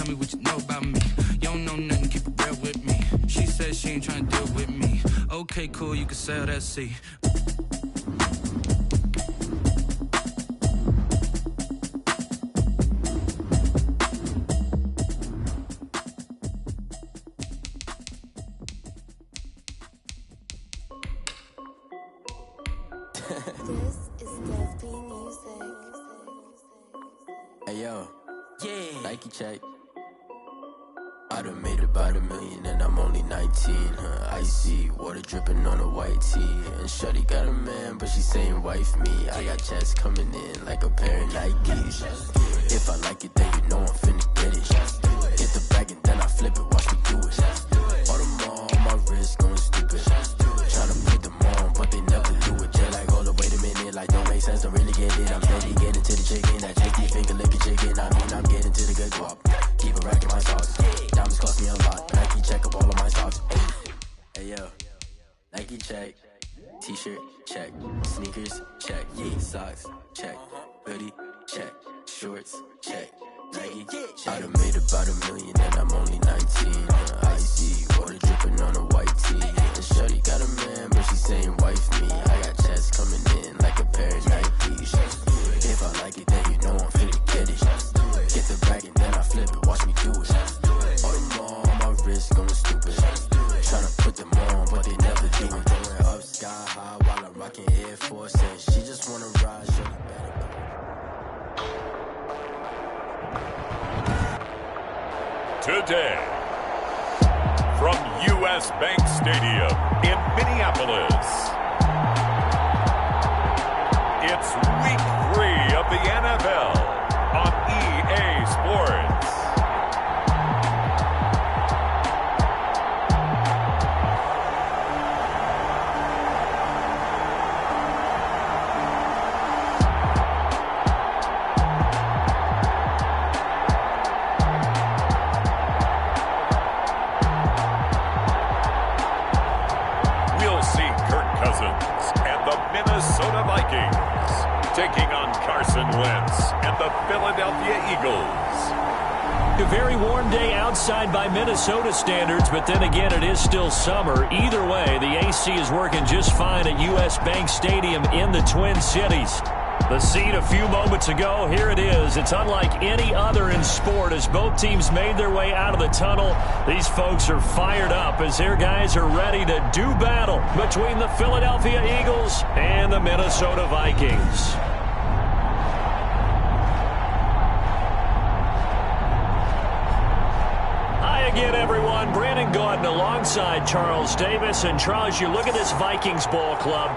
tell me what you know about me. You don't know nothing, keep it real with me. She said she ain't trying to deal with me. Okay, cool, you can sail that sea. This is Desby Music. Hey yo, yeah, Nike check. I done made about $1 million and I'm only 19. Icy water dripping on a white tee. And shorty got a man, but she saying wife me. I got checks coming in like a pair of Nikes. If I like it, then you know I'm finna get it. Get the bag and then I flip it, watch me do it. All them on my wrist going stupid. Tryna put them on, but they never do it. They're like, hold up, wait a minute, like don't make sense, don't really get it. I'm steady getting to the chicken, that tasty finger licking chicken. I mean, I'm getting to the good guap. Keep a rack in my socks. Diamonds cost me a lot. Nike check up all of my stocks. Hey yo, Nike check. T-shirt check. Sneakers check. Socks check. Hoodie check. Shorts check. Nike check. I done made about $1 million and I'm only 19. Icy water dripping on a white tee. And shorty got a man, but she saying wife me. I got checks coming in like a pair of Nikes. If I like it, then you know I'm finna get it. Get the bag and then I flip it, watch me do it. All them on my wrist going stupid. Tryna put them on, but they never do it. Going up sky high while I'm rocking Air Force. And she just wanna ride, shorty better. Today, from U.S. Bank Stadium in Minneapolis, it's Week 3 of the NFL on EA Sports. We'll see Kirk Cousins and the Minnesota Vikings taking on Carson Wentz and the Philadelphia Eagles. A very warm day outside by Minnesota standards, but then again, it is still summer. Either way, the AC is working just fine at U.S. Bank Stadium in the Twin Cities. The scene a few moments ago, here it is. It's unlike any other in sport as both teams made their way out of the tunnel. These folks are fired up as their guys are ready to do battle between the Philadelphia Eagles and the Minnesota Vikings. Hi again, everyone. Brandon Gaudin alongside Charles Davis. And Charles, you look at this Vikings ball club.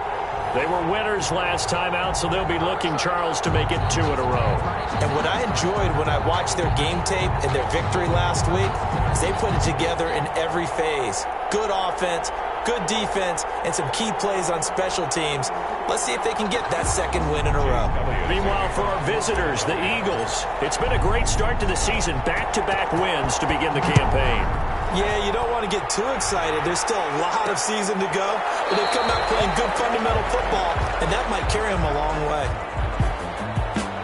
They were winners last time out, so they'll be looking, Charles, to make it 2 in a row. And what I enjoyed when I watched their game tape and their victory last week is they put it together in every phase. Good offense, good defense, and some key plays on special teams. Let's see if they can get that second win in a row. Meanwhile, for our visitors, the Eagles, it's been a great start to the season. Back-to-back wins to begin the campaign. Yeah, you don't want to get too excited. There's still a lot of season to go, but they've come out playing good fundamental football, and that might carry them a long way.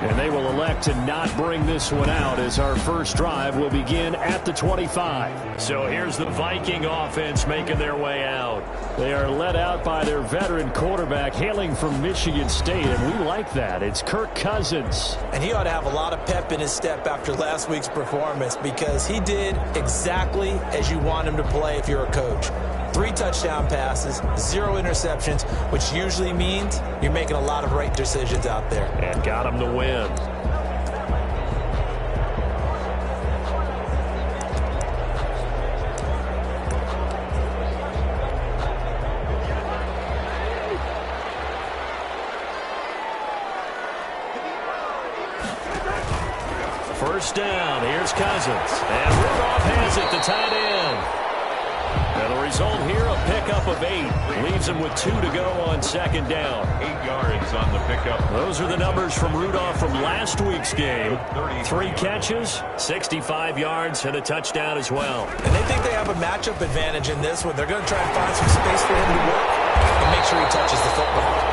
And they will elect to not bring this one out as our first drive will begin at the 25. So here's the Viking offense making their way out. They are led out by their veteran quarterback hailing from Michigan State, and we like that. It's Kirk Cousins. And he ought to have a lot of pep in his step after last week's performance because he did exactly as you want him to play if you're a coach. 3 touchdown passes, 0 interceptions, which usually means you're making a lot of right decisions out there. And got him to win. First down, here's Cousins. And Rudolph has it, the tight end. And the result here, a pickup of 8. Leaves him with 2 to go on second down. 8 yards on the pickup. Those are the numbers from Rudolph from last week's game. 3 catches, 65 yards, and a touchdown as well. And they think they have a matchup advantage in this one. They're going to try and find some space for him to work and make sure he touches the football.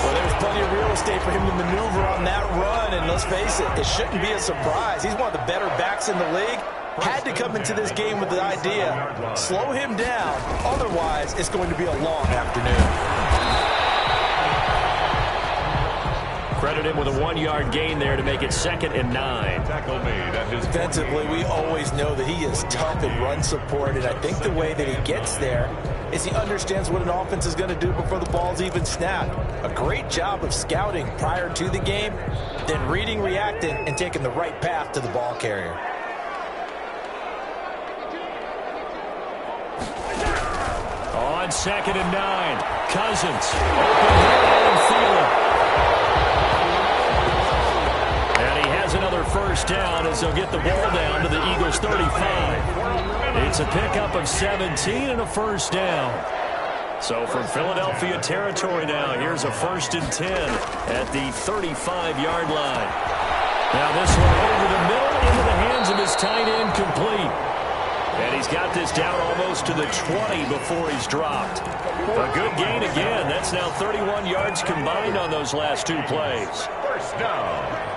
Well, there's plenty of real estate mistake for him to maneuver on that run, and let's face it, it shouldn't be a surprise. He's one of the better backs in the league. Had to come into this game with the idea, slow him down, otherwise it's going to be a long afternoon. Credit him with a 1-yard gain there to make it 2nd and 9. Defensively, we always know that he is tough in run support, and I think the way that he gets there is he understands what an offense is going to do before the ball's even snapped. A great job of scouting prior to the game, then reading, reacting, and taking the right path to the ball carrier. On 2nd and 9, Cousins. Open here and Thielen. Another first down as they'll get the ball down to the Eagles' 35. It's a pickup of 17 and a first down. So from Philadelphia territory now, here's a 1st and 10 at the 35-yard line. Now this one over the middle into the hands of his tight end, complete. And he's got this down almost to the 20 before he's dropped. A good gain again. That's now 31 yards combined on those last 2 plays. First down.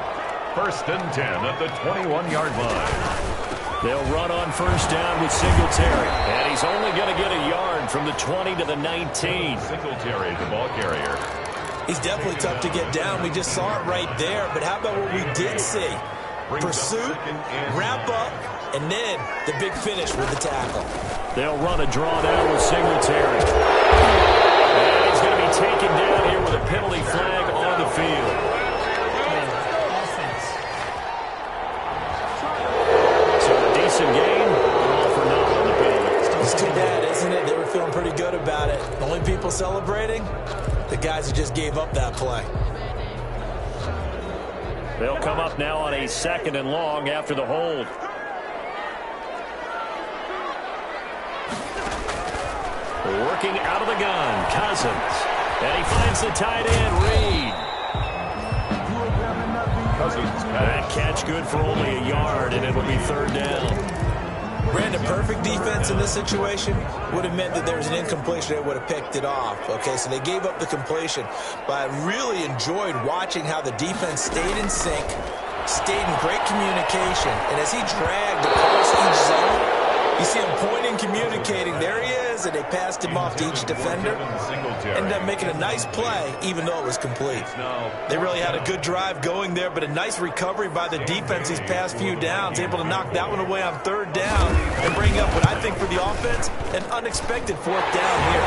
1st and 10 at the 21-yard line. They'll run on first down with Singletary. And he's only going to get a yard from the 20 to the 19. Singletary, the ball carrier. He's definitely tough to get down. We just saw it right there. But how about what we did see? Pursuit, wrap up, and then the big finish with the tackle. They'll run a draw down with Singletary. And he's going to be taken down here with a penalty flag on the field. Game, all for naught on the penalty. It's too bad, isn't it? They were feeling pretty good about it. The only people celebrating, the guys who just gave up that play. They'll come up now on a 2nd and long after the hold. Working out of the gun, Cousins. And he finds the tight end, Reed. That catch good for only a yard, and it'll be 3rd down. Brandon, perfect defense in this situation would have meant that there was an incompletion that would have picked it off. Okay, so they gave up the completion. But I really enjoyed watching how the defense stayed in sync, stayed in great communication, and as he dragged across each zone, you see him pointing, communicating. There he is, and they passed him off to each defender. Ended up making a nice play, even though it was complete. They really had a good drive going there, but a nice recovery by the defense these past few downs, able to knock that one away on 3rd down and bring up what I think for the offense, an unexpected 4th down here.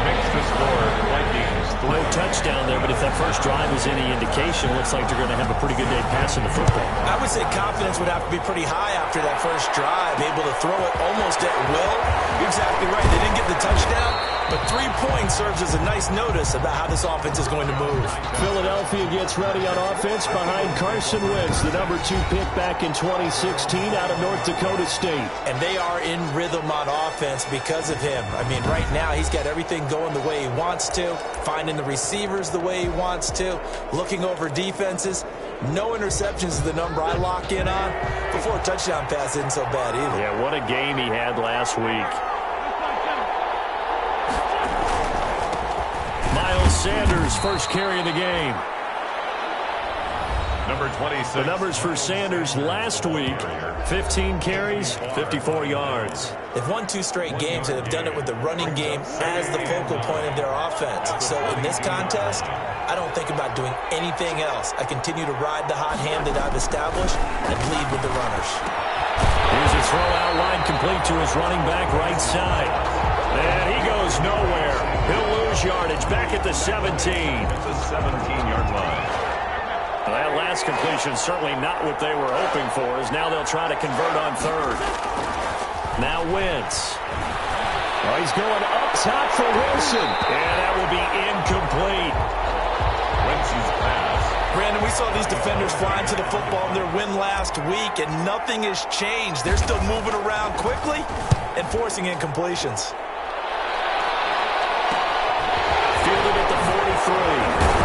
Makes the score Vikings. No touchdown there, but if that first drive is any indication, looks like they're going to have a pretty good day passing the football. I would say confidence would have to be pretty high after that first drive, able to throw it almost at will. You're exactly right. They didn't get the touchdown, but 3 points serves as a nice notice about how this offense is going to move. Philadelphia gets ready on offense behind Carson Wentz, the number 2 pick back in 2016 out of North Dakota State. And they are in rhythm on offense because of him. I mean, right now he's got everything going the way he wants to, finding the receivers the way he wants to, looking over defenses. No interceptions is the number I lock in on. Before a touchdown pass isn't so bad either. Yeah, what a game he had last week. Miles Sanders, first carry of the game. Number 26. The numbers for Sanders last week, 15 carries, 54 yards. They've won 2 straight games and have done it with the running game as the focal point of their offense. So in this contest, I don't think about doing anything else. I continue to ride the hot hand that I've established and lead with the runners. Here's a throw out wide complete to his running back right side. And he goes nowhere. He'll lose yardage back at the 17. It's a 17-yard line. That last completion certainly not what they were hoping for, as now they'll try to convert on 3rd. Now Wentz. Oh, he's going up top for Wilson. And that will be incomplete. Wentz's pass. Brandon, we saw these defenders flying to the football in their win last week, and nothing has changed. They're still moving around quickly and forcing incompletions. Fielded at the 43.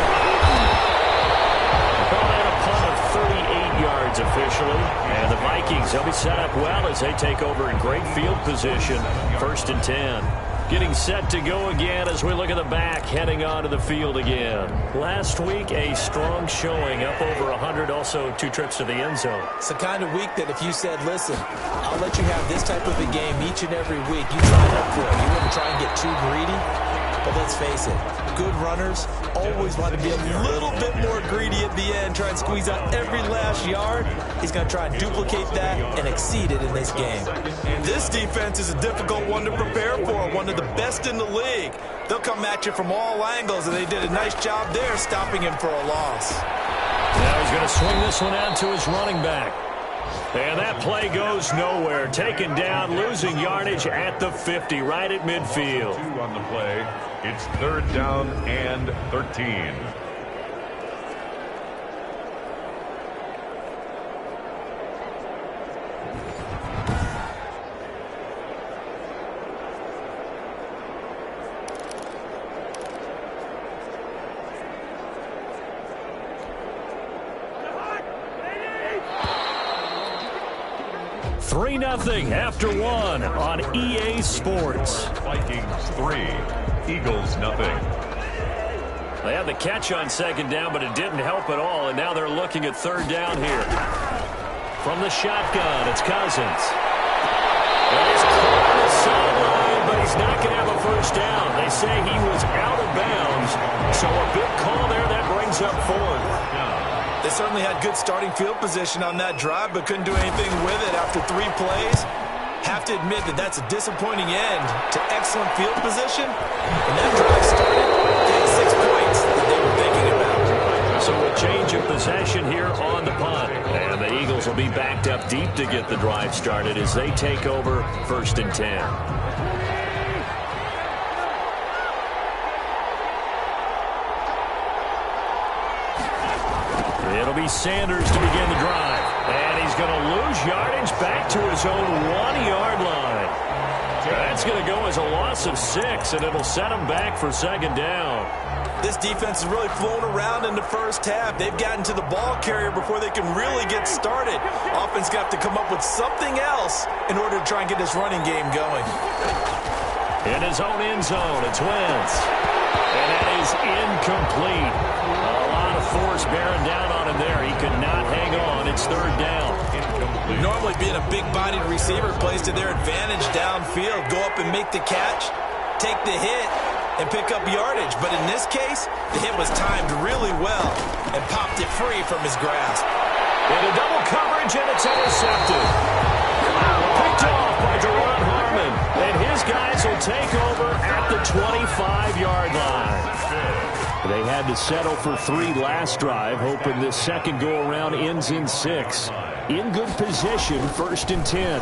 Officially, and the Vikings, they'll be set up well as they take over in great field position, 1st and 10. getting set to go again as we look at the back heading onto the field again. Last week, a strong showing, up over 100, also 2 trips to the end zone. It's the kind of week that if you said, listen, I'll let you have this type of a game each and every week, you sign up for it. You wouldn't try and get too greedy. But let's face it, good runners always want to be a little bit more greedy at the end, try and squeeze out every last yard. He's going to try and duplicate that and exceed it in this game. This defense is a difficult one to prepare for, one of the best in the league. They'll come at you from all angles, and they did a nice job there stopping him for a loss. Now he's going to swing this one out to his running back. And that play goes nowhere. Taken down, losing yardage at the 50, right at midfield. 2 on the play. It's 3rd down and 13. Nothing after 1 on EA Sports. Vikings 3, Eagles nothing. They had the catch on 2nd down, but it didn't help at all, and now they're looking at 3rd down here. From the shotgun, it's Cousins. And he's caught on the sideline, but he's not going to have a 1st down. They say he was out of bounds, so a big call there that brings up 4th. They certainly had good starting field position on that drive, but couldn't do anything with it after 3 plays. Have to admit that that's a disappointing end to excellent field position. And that drive started getting 6 points that they were thinking about. So a change of possession here on the punt. And the Eagles will be backed up deep to get the drive started as they take over 1st and 10. It'll be Sanders to begin the drive. And he's going to lose yardage back to his own 1-yard line. That's going to go as a loss of 6, and it'll set him back for 2nd down. This defense has really flown around in the first half. They've gotten to the ball carrier before they can really get started. Offense got to come up with something else in order to try and get this running game going. In his own end zone, it's Wentz. And that is incomplete. A lot of force bearing down on him there. He could not hang on. It's 3rd down. Incomplete. Normally being a big-bodied receiver plays to their advantage downfield. Go up and make the catch, take the hit, and pick up yardage. But in this case, the hit was timed really well and popped it free from his grasp. Into double coverage, and it's intercepted. Picked off by Deron Harmon. And his guys will take over at the 25-yard line. They had to settle for 3 last drive, hoping this second go-around ends in 6. In good position, 1st and 10.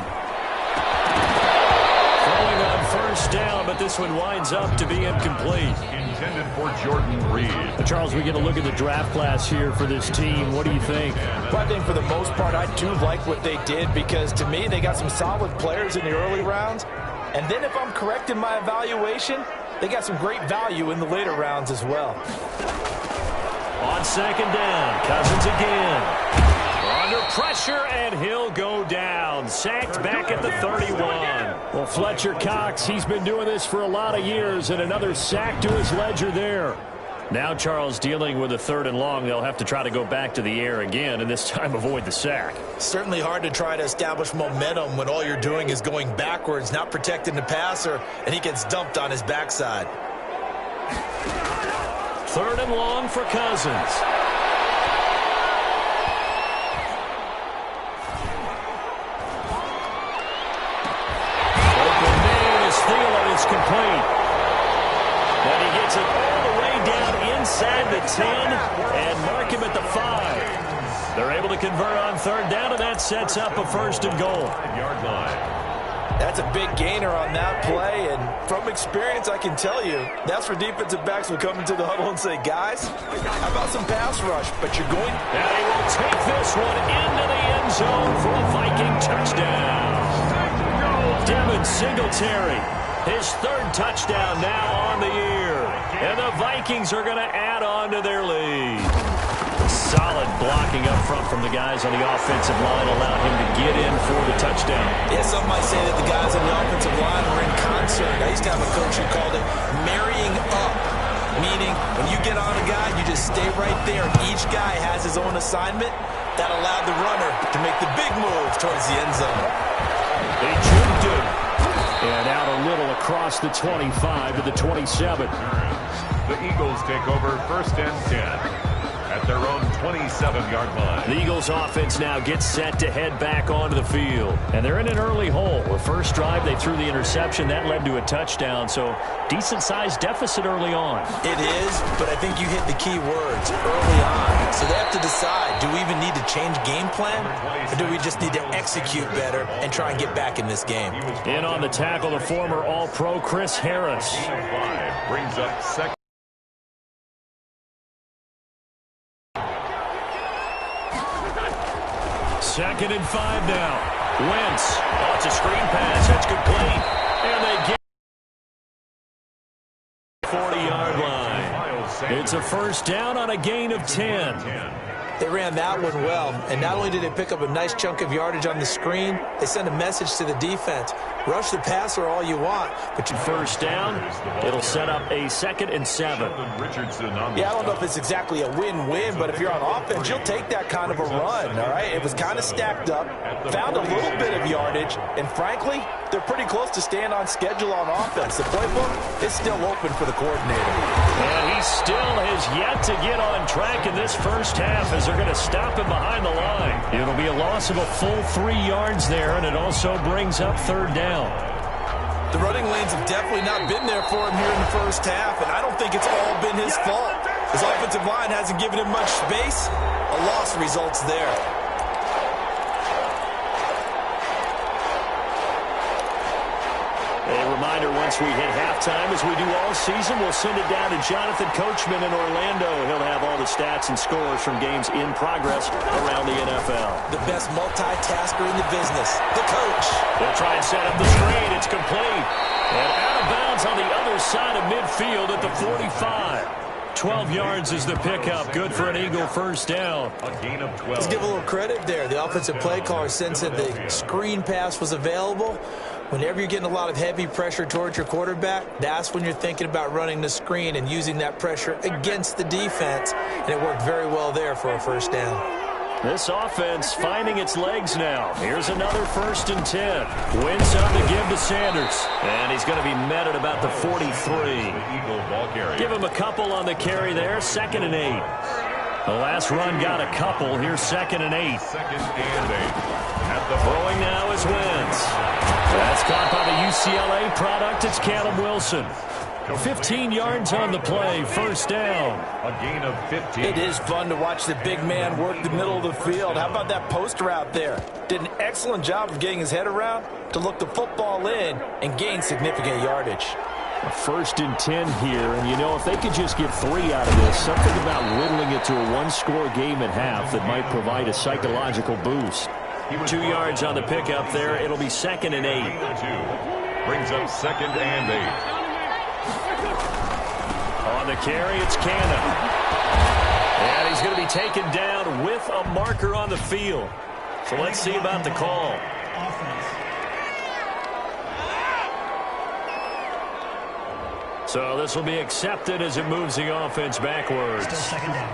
Throwing on 1st down, but this one winds up to be incomplete. Intended for Jordan Reed. Charles, we get a look at the draft class here for this team. What do you think? Well, I think for the most part, I do like what they did because, to me, they got some solid players in the early rounds. And then if I'm correct in my evaluation, they got some great value in the later rounds as well. On 2nd down, Cousins again. Under pressure, and he'll go down. Sacked back at the 31. Well, Fletcher Cox, he's been doing this for a lot of years, and another sack to his ledger there. Now Charles dealing with a 3rd and long. They'll have to try to go back to the air again, and this time avoid the sack. Certainly hard to try to establish momentum when all you're doing is going backwards, not protecting the passer, and he gets dumped on his backside. 3rd and long for Cousins. Open man is Thielen. It's complete. And he gets it all the way down inside the 10 and mark him at the 5. They're able to convert on 3rd down, and that sets up a 1st and goal. 5-yard line. That's a big gainer on that play, and from experience, I can tell you, that's where defensive backs will come into the huddle and say, guys, how about some pass rush? But you're going... And they will take this one into the end zone for a Viking touchdown. Devin Singletary, his 3rd touchdown now on the year. And the Vikings are going to add on to their lead. Solid blocking up front from the guys on the offensive line allowed him to get in for the touchdown. Yeah, some might say that the guys on the offensive line were in concert. I used to have a coach who called it marrying up, meaning when you get on a guy, you just stay right there, and each guy has his own assignment. That allowed the runner to make the big move towards the end zone. They juked him. And out a little across the 25 to the 27. The Eagles take over 1st and 10 at their own 27-yard line. The Eagles offense now gets set to head back onto the field. And they're in an early hole. The first drive, they threw the interception. That led to a touchdown. So decent-sized deficit early on. It is, but I think you hit the key words early on. So they have to decide, do we even need to change game plan? Or do we just need to execute better and try and get back in this game? In on the tackle, the former All-Pro Chris Harris. Brings up second. Second and 5 now. Wentz. Oh, it's a screen pass. That's complete. And they get 40-yard line. It's a first down on a gain of 10. They ran that one well, and not only did they pick up a nice chunk of yardage on the screen, they sent a message to the defense. Rush the passer all you want, but you first down, it'll set up a 2nd and 7. Yeah, I don't know if it's exactly a win-win, but if you're on offense, you'll take that kind of a run, all right? It was kind of stacked up, found a little bit of yardage, and frankly, they're pretty close to staying on schedule on offense. The playbook is still open for the coordinator. And he still has yet to get on track in this first half as they're going to stop him behind the line. It'll be a loss of a full 3 yards there, and it also brings up 3rd down. The running lanes have definitely not been there for him here in the first half, and I don't think it's all been his fault. His offensive line hasn't given him much space. A loss results there. A reminder, once we hit halftime, as we do all season, we'll send it down to Jonathan Coachman in Orlando. He'll have all the stats and scores from games in progress around the NFL. The best multitasker in the business, the coach. They'll try and set up the screen. It's complete. And out of bounds on the other side of midfield at the 45. 12 yards is the pickup. Good for an Eagle first down. A gain of 12. Let's give a little credit there. The offensive play caller sensed that the screen pass was available. Whenever you're getting a lot of heavy pressure towards your quarterback, that's when you're thinking about running the screen and using that pressure against the defense. And it worked very well there for a first down. This offense finding its legs now. Here's another 1st and 10. Wentz on to give to Sanders. And he's going to be met at about the 43. Give him a couple on the carry there. 2nd and 8. The last run got a couple. Here's 2nd and 8. 2nd and 8. At the throwing now is Wentz. That's caught by the UCLA product. It's Callum Wilson. 15 yards on the play. First down. A gain of 15. It is fun to watch the big man work the middle of the field. How about that post route there? Did an excellent job of getting his head around to look the football in and gain significant yardage. A 1st and 10 here, and you know, if they could just get 3 out of this, something about whittling it to a 1-score game at half that might provide a psychological boost. 2 yards on the pickup there. It'll be 2nd and 8. Brings up 2nd and 8. On the carry, it's Cannon. And he's going to be taken down with a marker on the field. So let's see about the call. So this will be accepted as it moves the offense backwards. Still 2nd down.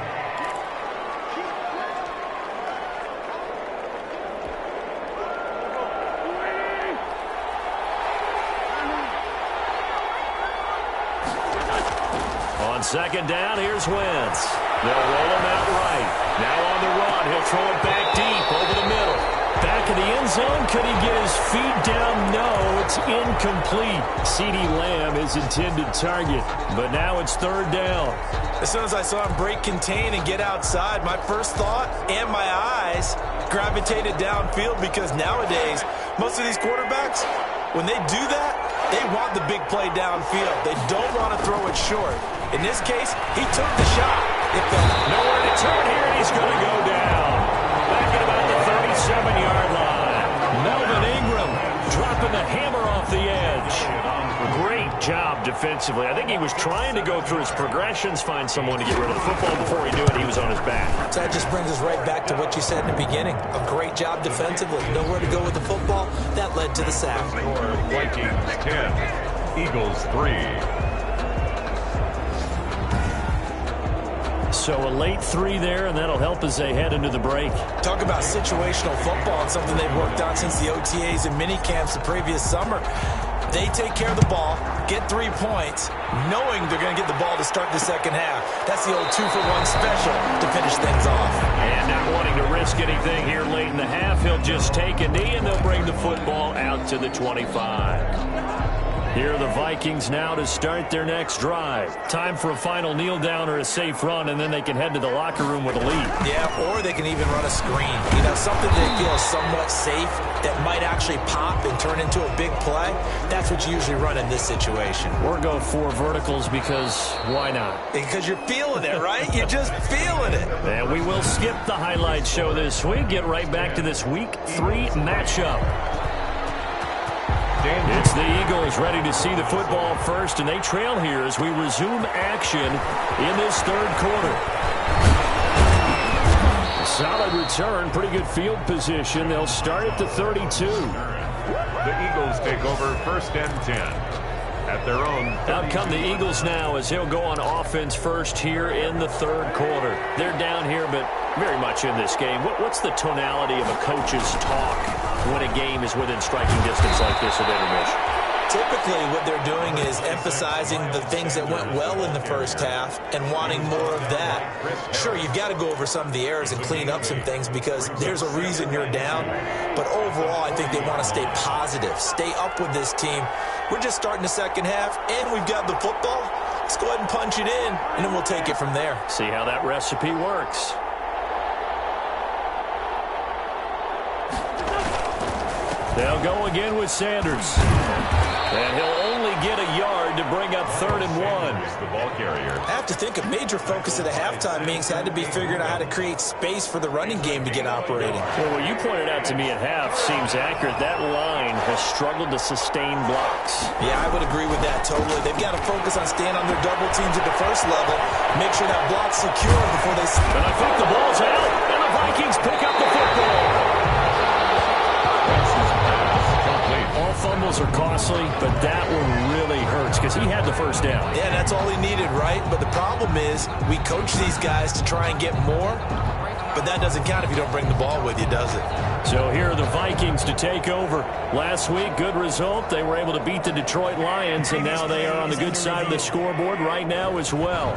On 2nd down, here's Wentz. They'll roll him out right. Now on the run, he'll throw it back deep over the middle. Back in the end zone, could he get his feet down? No, it's incomplete. CeeDee Lamb, his intended target, but now it's 3rd down. As soon as I saw him break contain and get outside, my first thought and my eyes gravitated downfield, because nowadays, most of these quarterbacks, when they do that, they want the big play downfield. They don't want to throw it short. In this case, he took the shot. Nowhere to turn here, and he's going to go down. Back at about the 37-yard line. Melvin Ingram dropping the hammer off the edge. Great job defensively. I think he was trying to go through his progressions, find someone to get rid of the football. Before he knew it, he was on his back. So that just brings us right back to what you said in the beginning. A great job defensively. Nowhere to go with the football. That led to the sack. Vikings 10, Eagles 3. So a late 3 there, and that'll help as they head into the break. Talk about situational football and something they've worked on since the OTAs and mini camps the previous summer. They take care of the ball, get 3 points, knowing they're going to get the ball to start the second half. That's the old 2-for-1 special to finish things off. And not wanting to risk anything here late in the half, he'll just take a knee, and they'll bring the football out to the 25. Here are the Vikings now to start their next drive. Time for a final kneel down or a safe run, and then they can head to the locker room with a lead. Yeah, or they can even run a screen. You know, something they feel is somewhat safe that might actually pop and turn into a big play. That's what you usually run in this situation. Or go 4 verticals because why not? Because you're feeling it, right? You're just feeling it. And we will skip the highlight show this week. Get right back to this Week 3 matchup. It's the Eagles ready to see the football first, and they trail here as we resume action in this third quarter. Solid return, pretty good field position. They'll start at the 32. The Eagles take over 1st and 10 at their own. Out come the Eagles now as they'll go on offense first here in the third quarter. They're down here, but very much in this game. What's the tonality of a coach's talk when a game is within striking distance like this at intermission? Typically, what they're doing is emphasizing the things that went well in the first half and wanting more of that. Sure, you've got to go over some of the errors and clean up some things because there's a reason you're down. But overall, I think they want to stay positive, stay up with this team. We're just starting the second half, and we've got the football. Let's go ahead and punch it in, and then we'll take it from there. See how that recipe works. They'll go again with Sanders. And he'll only get a yard to bring up 3rd and 1. The ball carrier. I have to think a major focus of the halftime meetings had to be figuring out how to create space for the running game to get operating. Well, what you pointed out to me at half seems accurate. That line has struggled to sustain blocks. Yeah, I would agree with that totally. They've got to focus on staying on their double teams at the first level, make sure that block's secure before they... And I think the ball's out, and the Vikings pick up the football. All fumbles are costly, but that one really hurts because he had the first down. Yeah, that's all he needed, right? But the problem is we coach these guys to try and get more, but that doesn't count if you don't bring the ball with you, does it? So here are the Vikings to take over. Last week, good result. They were able to beat the Detroit Lions, and now they are on the good side of the scoreboard right now as well.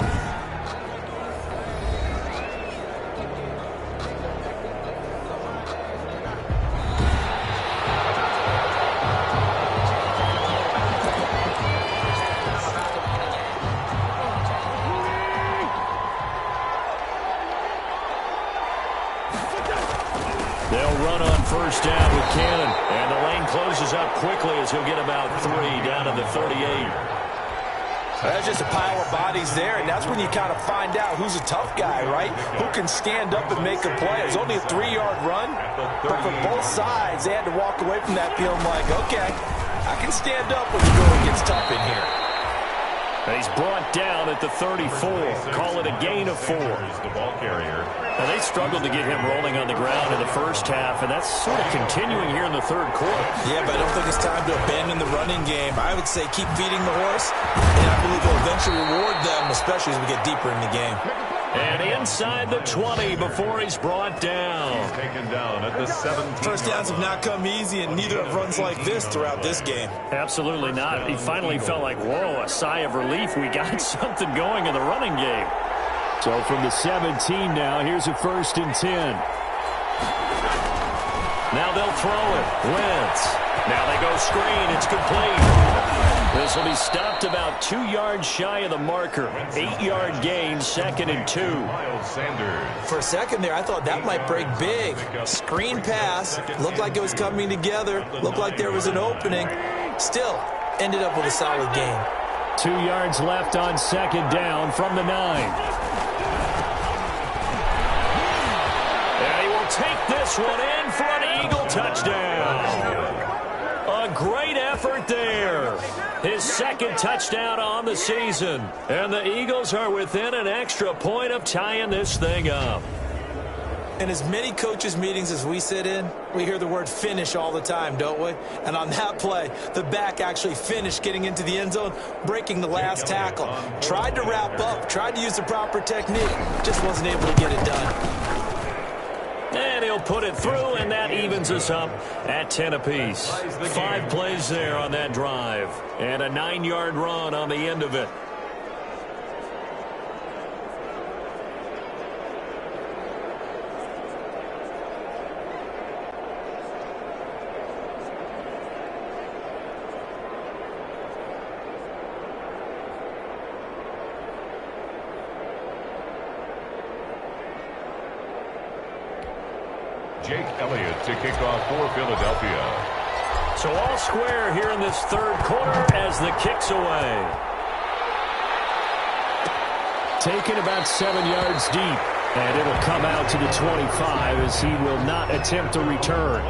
They'll run on first down with Cannon. And the lane closes up quickly as he'll get about 3 down to the 38. That's just a pile of bodies there, and that's when you kind of find out who's a tough guy, right? Who can stand up and make a play. It was only a 3-yard run, but for both sides, they had to walk away from that feeling like, okay, I can stand up when the going gets tough in here. He's brought down at the 34. Call it a gain of 4. The ball carrier. Now, they struggled to get him rolling on the ground in the first half, and that's sort of continuing here in the third quarter. Yeah, but I don't think it's time to abandon the running game. I would say keep feeding the horse, and I believe it'll eventually reward them, especially as we get deeper in the game. And inside the 20 before he's brought down. He's taken down at the 17. First downs have not come easy, and neither have runs like this throughout this game. Absolutely not. He finally felt like, whoa, a sigh of relief. We got something going in the running game. So from the 17 now, here's a 1st and 10. Now they'll throw it. Wentz. Now they go screen. It's complete. This will be stopped about 2 yards shy of the marker. 8-yard gain, 2nd and 2. For a second there, I thought that might break big. Screen pass. Looked like it was coming together. Looked like there was an opening. Still, ended up with a solid gain. 2 yards left on 2nd down from the 9. And he will take this one in for an Eagle touchdown. A great effort there. His second touchdown on the season. And the Eagles are within an extra point of tying this thing up. In as many coaches' meetings as we sit in, we hear the word finish all the time, don't we? And on that play, the back actually finished getting into the end zone, breaking the last tackle. Tried to wrap up, tried to use the proper technique, just wasn't able to get it done. And he'll put it through, and that evens us up at 10 apiece. 5 plays there on that drive, and a 9-yard run on the end of it. Jake Elliott to kick off for Philadelphia. So all square here in this third quarter as the kick's away. Taken about 7 yards deep. And it'll come out to the 25 as he will not attempt a return.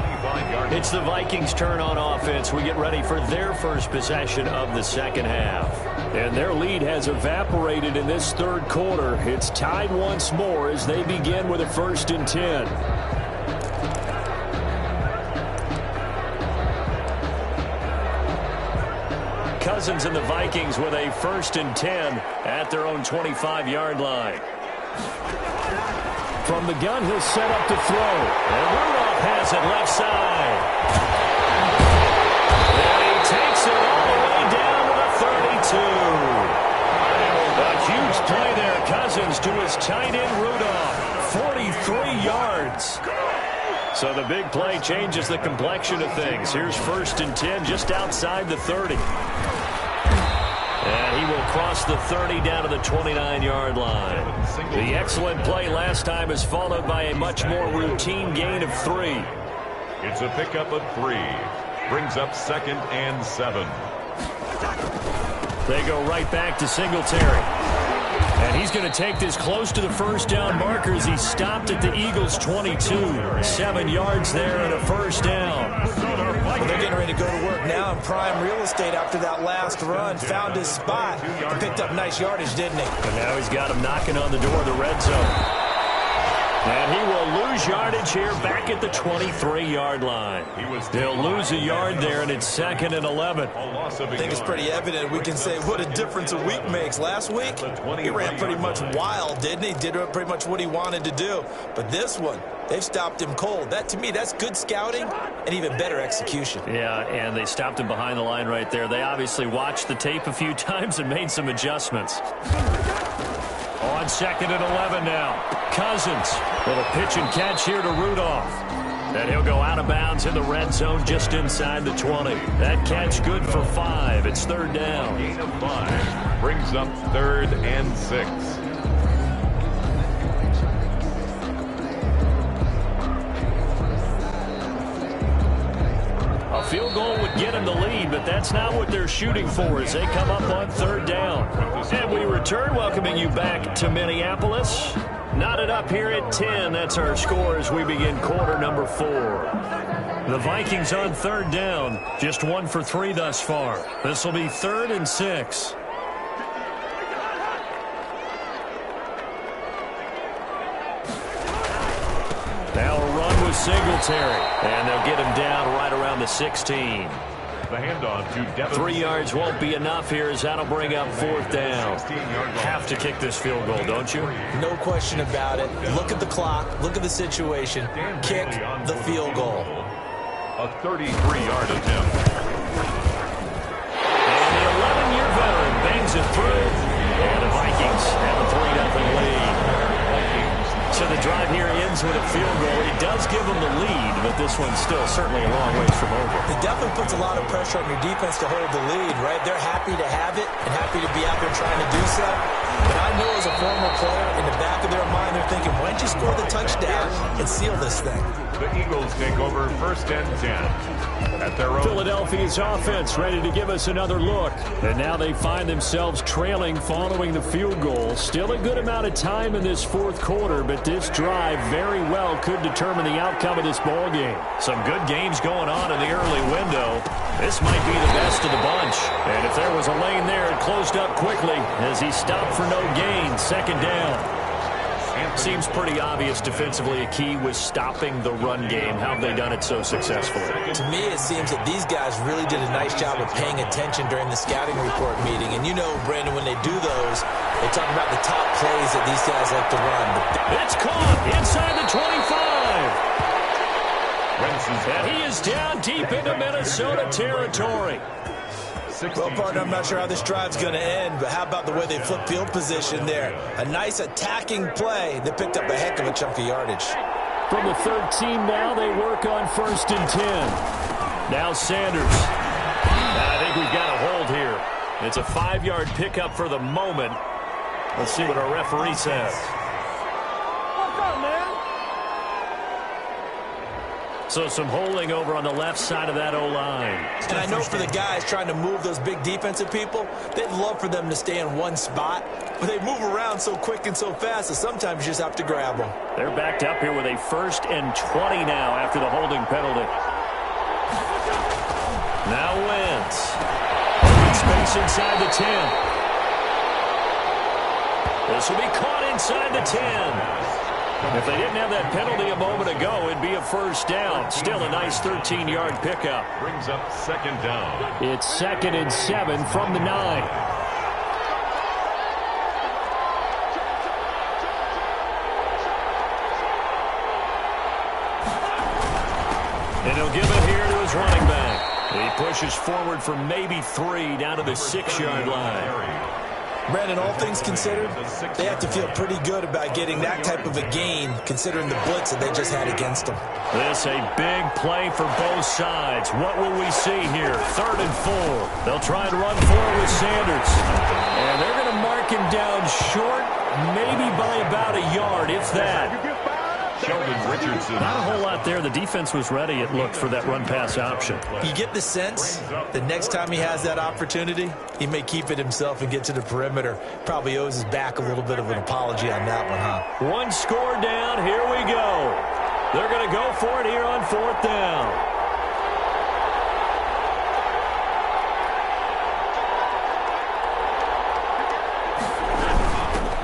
It's the Vikings' turn on offense. We get ready for their first possession of the second half. And their lead has evaporated in this third quarter. It's tied once more as they begin with a 1st and 10. Cousins and the Vikings with a 1st and 10 at their own 25-yard line. From the gun, he'll set up to throw. And Rudolph has it left side. And he takes it all the way down to the 32. A huge play there. Cousins to his tight end, Rudolph. 43 yards. So the big play changes the complexion of things. Here's 1st and 10 just outside the 30. And he will cross the 30 down to the 29-yard line. The excellent play last time is followed by a much more routine gain of 3. It's a pickup of 3. Brings up 2nd and 7. They go right back to Singletary. And he's going to take this close to the first down marker as he stopped at the Eagles' 22. 7 yards there and a first down. Well, they're getting ready to go to work now in prime real estate after that last run. Found his spot and picked up nice yardage, didn't he? And now he's got him knocking on the door of the red zone. And he will lose yardage here back at the 23-yard line. They'll lose a yard there, and it's 2nd and 11. I think it's pretty evident. We can say what a difference a week makes. Last week, he ran pretty much wild, didn't he? Did pretty much what he wanted to do. But this one, they've stopped him cold. That, to me, that's good scouting and even better execution. Yeah, and they stopped him behind the line right there. They obviously watched the tape a few times and made some adjustments. On 2nd and 11 now. Cousins with a pitch and catch here to Rudolph. And he'll go out of bounds in the red zone just inside the 20. That catch good for 5. It's 3rd down. Gain of 5. Brings up 3rd and 6. A field goal would get him the lead, but that's not what they're shooting for as they come up on 3rd down. And we return, welcoming you back to Minneapolis. Knotted up here at 10. That's our score as we begin quarter number 4. The Vikings on 3rd down. Just 1 for 3 thus far. This will be 3rd and 6. Now a run with Singletary. And they'll get him down right around the 16. The handoff to Devin. 3 yards won't be enough here as that'll bring up 4th down. Have to kick this field goal, don't you? No question about it. Look at the clock. Look at the situation. Kick the field goal. A 33-yard attempt. And the 11-year veteran bangs it through. And the Vikings have a 3-0 lead. So the drive here ends with a field goal. It does give them the lead, but this one's still certainly a long ways from over. It definitely puts a lot of pressure on your defense to hold the lead, right? They're happy to have it and happy to be out there trying to do so. But I know as a former player, in the back of their mind, they're thinking, why don't you score the touchdown and seal this thing? The Eagles take over 1st and 10 at their own. Philadelphia's offense ready to give us another look. And now they find themselves trailing following the field goal. Still a good amount of time in this fourth quarter, but this drive very well could determine the outcome of this ball game. Some good games going on in the early window. This might be the best of the bunch. And if there was a lane there, it closed up quickly as he stopped for no gain. 2nd down. Seems pretty obvious defensively a key was stopping the run game. How have they done it so successfully? To me, it seems that these guys really did a nice job of paying attention during the scouting report meeting. And you know, Brandon, when they do those, they talk about the top plays that these guys like to run. It's caught inside the 25. And he is down deep into Minnesota territory. Well, partner, I'm not sure how this drive's going to end, but how about the way they flip field position there? A nice attacking play. They picked up a heck of a chunk of yardage. From the 13 now, they work on 1st and 10. Now Sanders. I think we've got a hold here. It's a 5-yard pickup for the moment. Let's see what our referee says. What's up, man? So some holding over on the left side of that O-line. And I know for the guys trying to move those big defensive people, they'd love for them to stay in one spot, but they move around so quick and so fast that sometimes you just have to grab them. They're backed up here with a 1st and 20 now after the holding penalty. Now Wentz. Space inside the 10. This will be caught inside the 10. If they didn't have that penalty a moment ago, it'd be a 1st down. Still a nice 13-yard pickup. Brings up 2nd down. It's 2nd and 7 from the 9. And he'll give it here to his running back. He pushes forward for maybe 3 down to the 6-yard line. Brandon, all things considered, they have to feel pretty good about getting that type of a gain, considering the blitz that they just had against them. This a big play for both sides. What will we see here? 3rd and 4. They'll try and run forward with Sanders. And they're going to mark him down short, maybe by about a yard, if that. Sheldon Richardson. Not a whole lot there. The defense was ready, it looked, for that run-pass option. You get the sense that next time he has that opportunity, he may keep it himself and get to the perimeter. Probably owes his back a little bit of an apology on that one, huh? One score down. Here we go. They're going to go for it here on 4th down.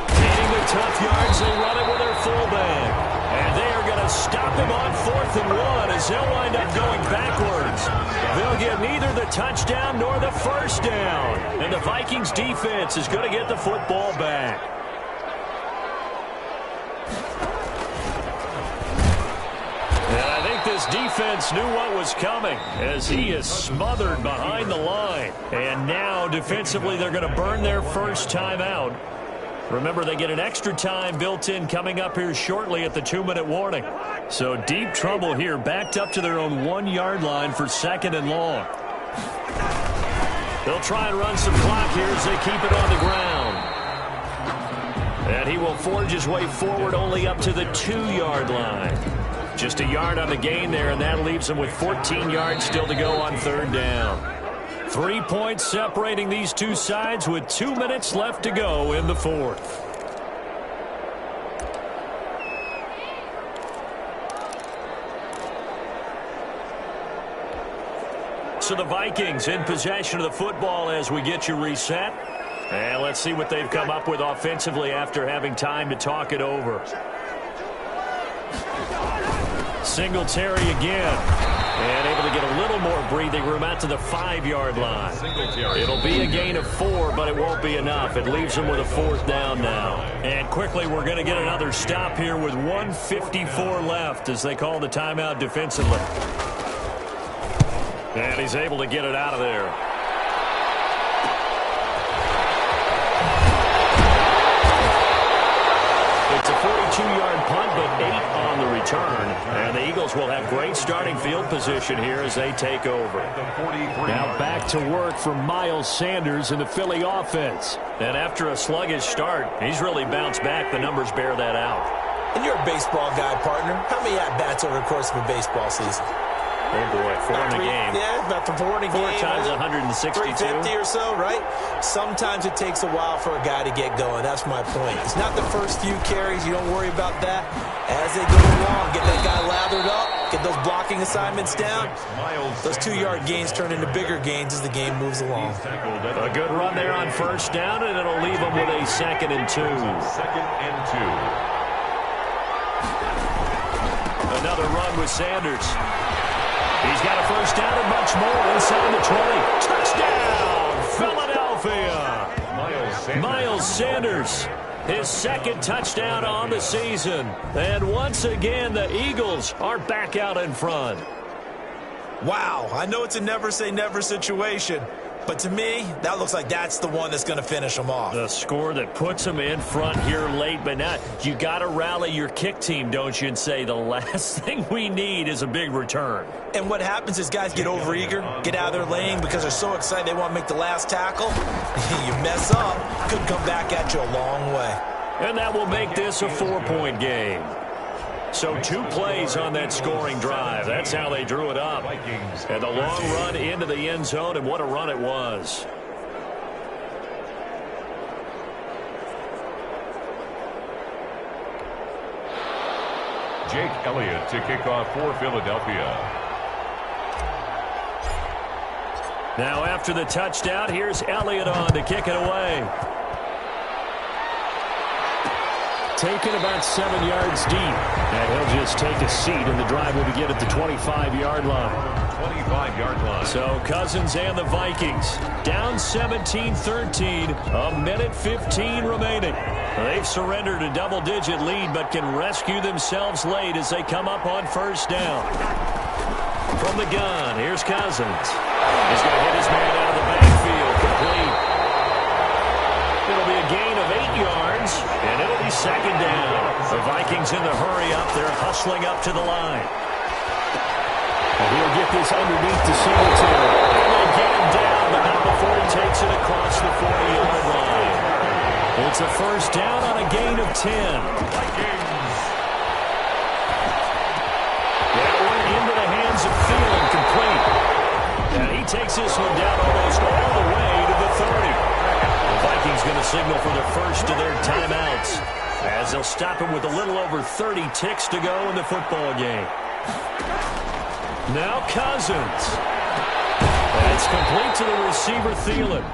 Gaining the tough yards, they run it with their fullback. And they are going to stop him on 4th and 1 as they'll wind up going backwards. They'll get neither the touchdown nor the 1st down. And the Vikings defense is going to get the football back. And I think this defense knew what was coming as he is smothered behind the line. And now defensively they're going to burn their first time out. Remember, they get an extra time built in coming up here shortly at the 2-minute warning. So deep trouble here, backed up to their own 1-yard line for 2nd and long. They'll try and run some clock here as they keep it on the ground. And he will forge his way forward only up to the 2-yard line. Just a yard on the gain there, and that leaves them with 14 yards still to go on 3rd down. 3 points separating these two sides with 2 minutes left to go in the 4th. So the Vikings in possession of the football as we get you reset. And let's see what they've come up with offensively after having time to talk it over. Singletary again. And able to get a little more breathing room out to the 5-yard line. It'll be a gain of 4, but it won't be enough. It leaves them with a 4th down now. And quickly, we're going to get another stop here with 1:54 left as they call the timeout defensively. And he's able to get it out of there. It's a 42-yard punt, but 8 on the return. And the Eagles will have great starting field position here as they take over. Now back to work for Miles Sanders in the Philly offense. And after a sluggish start, he's really bounced back. The numbers bear that out. And you're a baseball guy, partner. How many at-bats over the course of a baseball season? Oh, boy, 4 in the game. Yeah, about 4 in a game. 4 times 162. 350 or so, right? Sometimes it takes a while for a guy to get going. That's my point. It's not the first few carries. You don't worry about that. As they go along, get that guy lathered up, get those blocking assignments down. Those 2-yard gains turn into bigger gains as the game moves along. A good run there on first down, and it'll leave them with a 2nd and 2. 2nd and 2. Another run with Sanders. He's got a first down and much more inside the 20. Touchdown, Philadelphia! Miles Sanders, his 2nd touchdown on the season. And once again, the Eagles are back out in front. Wow, I know it's a never-say-never situation, but to me, that looks like that's the one that's going to finish them off. The score that puts them in front here late, but now you got to rally your kick team, don't you, and say the last thing we need is a big return. And what happens is guys get overeager, get out of their lane because they're so excited they want to make the last tackle. You mess up, could come back at you a long way. And that will make this a 4-point game. So 2 plays on that scoring drive. That's how they drew it up. And the long run into the end zone, and what a run it was. Jake Elliott to kick off for Philadelphia. Now after the touchdown, here's Elliott on to kick it away. Taken about 7 yards deep. And he'll just take a seat, and the drive will begin at the 25-yard line. 25-yard line. So Cousins and the Vikings down 17-13, a minute 15 remaining. They've surrendered a double-digit lead, but can rescue themselves late as they come up on first down. From the gun, here's Cousins. He's going to hit his man out of the backfield, complete. It'll be a gain of 8 yards, and it'll be 2nd down. The Vikings in the hurry up. They're hustling up to the line. And he'll get this underneath to Singletary. And they'll get him down, but not before he takes it across the 40-yard line. It's a first down on a gain of 10. Vikings. That one into the hands of Thielen, complete. And he takes this one down almost all the way to the 30. The Vikings going to signal for the first of their timeouts as they'll stop him with a little over 30 ticks to go in the football game. Now Cousins. That's complete to the receiver, Thielen.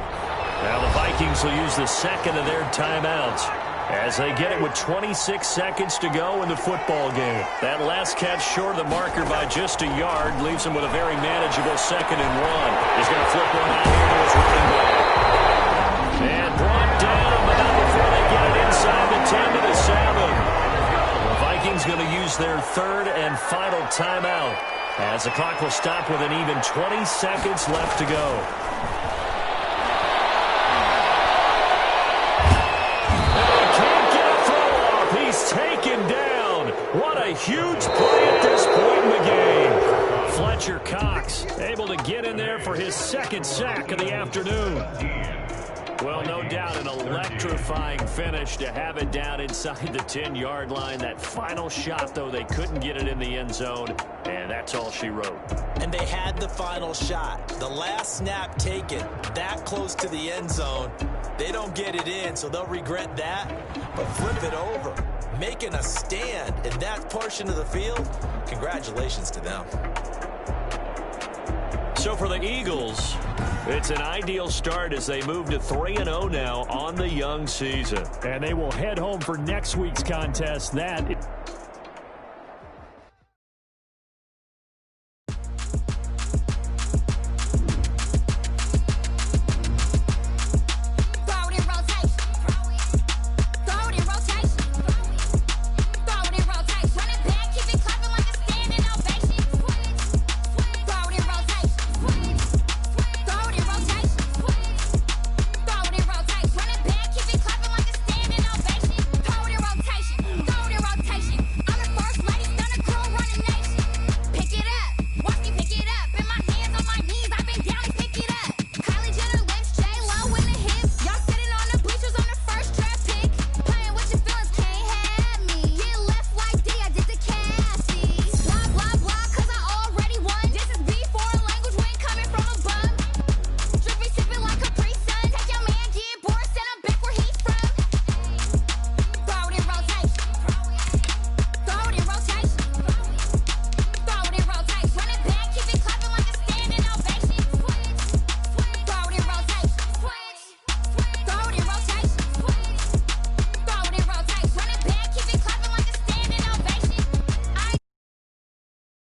Now the Vikings will use the 2nd of their timeouts as they get it with 26 seconds to go in the football game. That last catch short of the marker by just a yard leaves him with a very manageable 2nd and 1. He's going to flip one out here to his running back. And brought down, but not before they get it inside the 10 to the 7. The Vikings going to use their 3rd and final timeout as the clock will stop with an even 20 seconds left to go. Taken down. What a huge play at this point in the game. Fletcher Cox able to get in there for his 2nd sack of the afternoon. Well, no doubt an electrifying finish to have it down inside the 10-yard line. That final shot, though, they couldn't get it in the end zone, and that's all she wrote. And they had the final shot. The last snap taken that close to the end zone. They don't get it in, so they'll regret that, but flip it over. Making a stand in that portion of the field, congratulations to them. So for the Eagles, it's an ideal start as they move to 3-0 now on the young season. And they will head home for next week's contest. That